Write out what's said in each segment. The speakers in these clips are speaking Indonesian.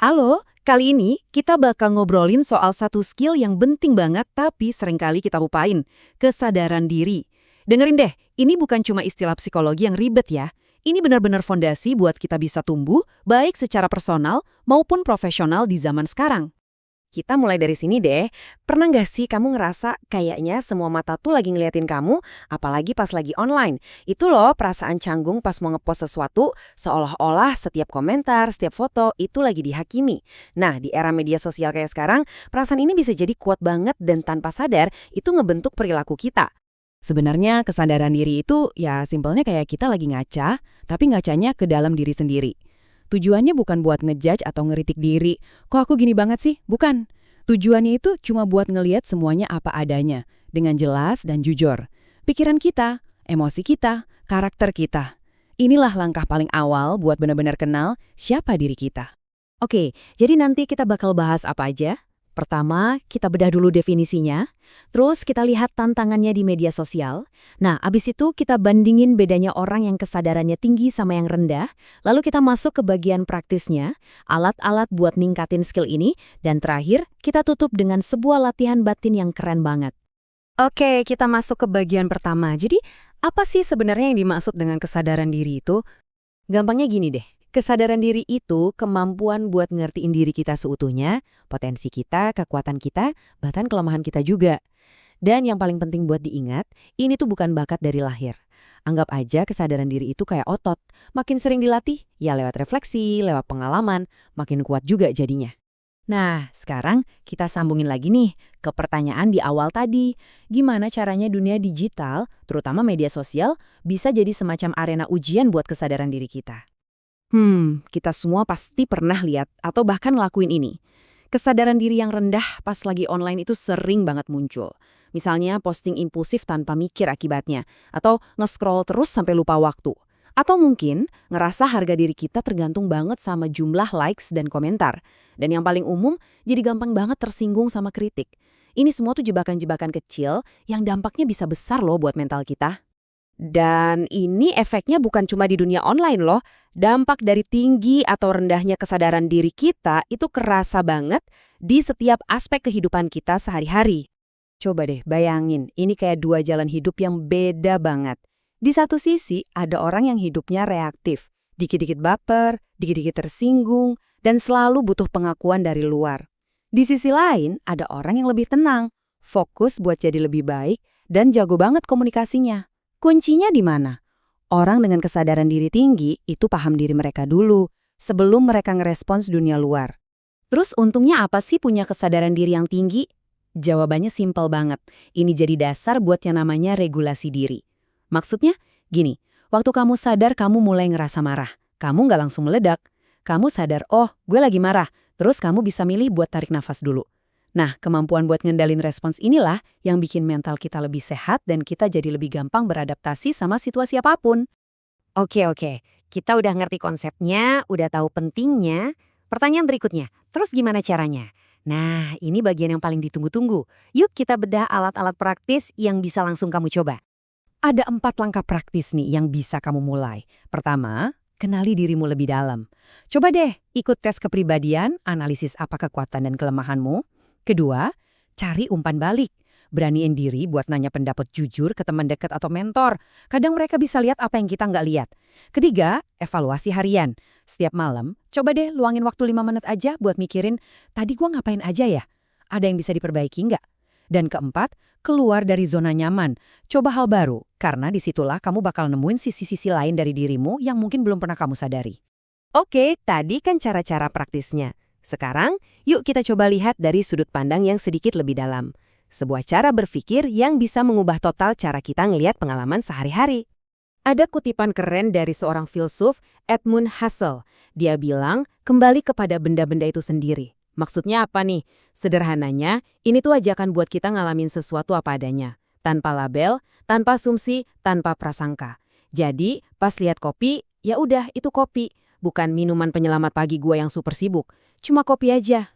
Halo, kali ini kita bakal ngobrolin soal satu skill yang penting banget tapi seringkali kita lupain, kesadaran diri. Dengerin deh, ini bukan cuma istilah psikologi yang ribet ya. Ini benar-benar fondasi buat kita bisa tumbuh, baik secara personal maupun profesional di zaman sekarang. Kita mulai dari sini deh. Pernah nggak sih kamu ngerasa kayaknya semua mata tuh lagi ngeliatin kamu, apalagi pas lagi online? Itu loh perasaan canggung pas mau ngepost sesuatu, seolah-olah setiap komentar, setiap foto itu lagi dihakimi. Nah, di era media sosial kayak sekarang, perasaan ini bisa jadi kuat banget dan tanpa sadar itu ngebentuk perilaku kita. Sebenarnya kesadaran diri itu ya simpelnya kayak kita lagi ngaca, tapi ngacanya ke dalam diri sendiri. Tujuannya bukan buat ngejudge atau ngeritik diri. Kok aku gini banget sih? Bukan. Tujuannya itu cuma buat ngeliat semuanya apa adanya, dengan jelas dan jujur. Pikiran kita, emosi kita, karakter kita. Inilah langkah paling awal buat benar-benar kenal siapa diri kita. Oke, jadi nanti kita bakal bahas apa aja? Pertama, kita bedah dulu definisinya. Terus kita lihat tantangannya di media sosial. Nah, abis itu kita bandingin bedanya orang yang kesadarannya tinggi sama yang rendah. Lalu kita masuk ke bagian praktisnya, alat-alat buat ningkatin skill ini. Dan terakhir, kita tutup dengan sebuah latihan batin yang keren banget. Oke, kita masuk ke bagian pertama. Jadi, apa sih sebenarnya yang dimaksud dengan kesadaran diri itu? Gampangnya gini deh. Kesadaran diri itu kemampuan buat ngertiin diri kita seutuhnya, potensi kita, kekuatan kita, bahkan kelemahan kita juga. Dan yang paling penting buat diingat, ini tuh bukan bakat dari lahir. Anggap aja kesadaran diri itu kayak otot. Makin sering dilatih, ya lewat refleksi, lewat pengalaman, makin kuat juga jadinya. Nah, sekarang kita sambungin lagi nih ke pertanyaan di awal tadi. Gimana caranya dunia digital, terutama media sosial, bisa jadi semacam arena ujian buat kesadaran diri kita? Kita semua pasti pernah lihat atau bahkan lakuin ini. Kesadaran diri yang rendah pas lagi online itu sering banget muncul. Misalnya posting impulsif tanpa mikir akibatnya, atau nge-scroll terus sampai lupa waktu. Atau mungkin ngerasa harga diri kita tergantung banget sama jumlah likes dan komentar. Dan yang paling umum, jadi gampang banget tersinggung sama kritik. Ini semua tuh jebakan-jebakan kecil yang dampaknya bisa besar loh buat mental kita. Dan ini efeknya bukan cuma di dunia online loh. Dampak dari tinggi atau rendahnya kesadaran diri kita itu kerasa banget di setiap aspek kehidupan kita sehari-hari. Coba deh bayangin, ini kayak dua jalan hidup yang beda banget. Di satu sisi ada orang yang hidupnya reaktif, dikit-dikit baper, dikit-dikit tersinggung, dan selalu butuh pengakuan dari luar. Di sisi lain ada orang yang lebih tenang, fokus buat jadi lebih baik, dan jago banget komunikasinya. Kuncinya di mana? Orang dengan kesadaran diri tinggi itu paham diri mereka dulu, sebelum mereka ngerespons dunia luar. Terus untungnya apa sih punya kesadaran diri yang tinggi? Jawabannya simpel banget. Ini jadi dasar buat yang namanya regulasi diri. Maksudnya, gini, waktu kamu sadar kamu mulai ngerasa marah, kamu nggak langsung meledak. Kamu sadar, oh gue lagi marah, terus kamu bisa milih buat tarik nafas dulu. Nah, kemampuan buat ngendalin respons inilah yang bikin mental kita lebih sehat dan kita jadi lebih gampang beradaptasi sama situasi apapun. Oke. Kita udah ngerti konsepnya, udah tahu pentingnya. Pertanyaan berikutnya, terus gimana caranya? Nah, ini bagian yang paling ditunggu-tunggu. Yuk kita bedah alat-alat praktis yang bisa langsung kamu coba. Ada 4 langkah praktis nih yang bisa kamu mulai. Pertama, kenali dirimu lebih dalam. Coba deh ikut tes kepribadian, analisis apa kekuatan dan kelemahanmu. Kedua, cari umpan balik. Beraniin diri buat nanya pendapat jujur ke teman dekat atau mentor. Kadang mereka bisa lihat apa yang kita nggak lihat. Ketiga, evaluasi harian. Setiap malam, coba deh luangin waktu 5 menit aja buat mikirin, tadi gua ngapain aja ya? Ada yang bisa diperbaiki nggak? Dan keempat, keluar dari zona nyaman. Coba hal baru, karena disitulah kamu bakal nemuin sisi-sisi lain dari dirimu yang mungkin belum pernah kamu sadari. Oke, tadi kan cara-cara praktisnya. Sekarang, yuk kita coba lihat dari sudut pandang yang sedikit lebih dalam. Sebuah cara berpikir yang bisa mengubah total cara kita ngelihat pengalaman sehari-hari. Ada kutipan keren dari seorang filsuf, Edmund Husserl. Dia bilang, kembali kepada benda-benda itu sendiri. Maksudnya apa nih? Sederhananya, ini tuh ajakan buat kita ngalamin sesuatu apa adanya. Tanpa label, tanpa asumsi, tanpa prasangka. Jadi, pas lihat kopi, ya udah itu kopi. Bukan minuman penyelamat pagi gua yang super sibuk. Cuma kopi aja.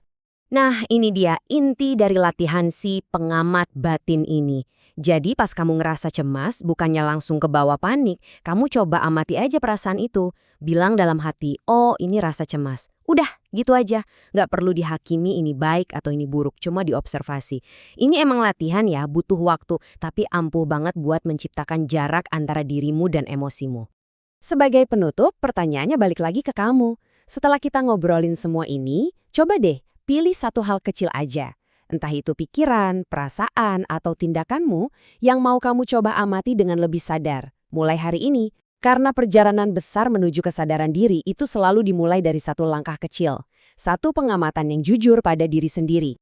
Nah, ini dia inti dari latihan si pengamat batin ini. Jadi pas kamu ngerasa cemas, bukannya langsung ke bawah panik, kamu coba amati aja perasaan itu. Bilang dalam hati, oh ini rasa cemas. Udah, Gitu aja, nggak perlu dihakimi ini baik atau ini buruk, cuma diobservasi. Ini emang latihan ya, butuh waktu, tapi ampuh banget buat menciptakan jarak antara dirimu dan emosimu. Sebagai penutup, pertanyaannya balik lagi ke kamu. Setelah kita ngobrolin semua ini, coba deh pilih satu hal kecil aja. Entah itu pikiran, perasaan, atau tindakanmu yang mau kamu coba amati dengan lebih sadar. Mulai hari ini, karena perjalanan besar menuju kesadaran diri itu selalu dimulai dari satu langkah kecil. Satu pengamatan yang jujur pada diri sendiri.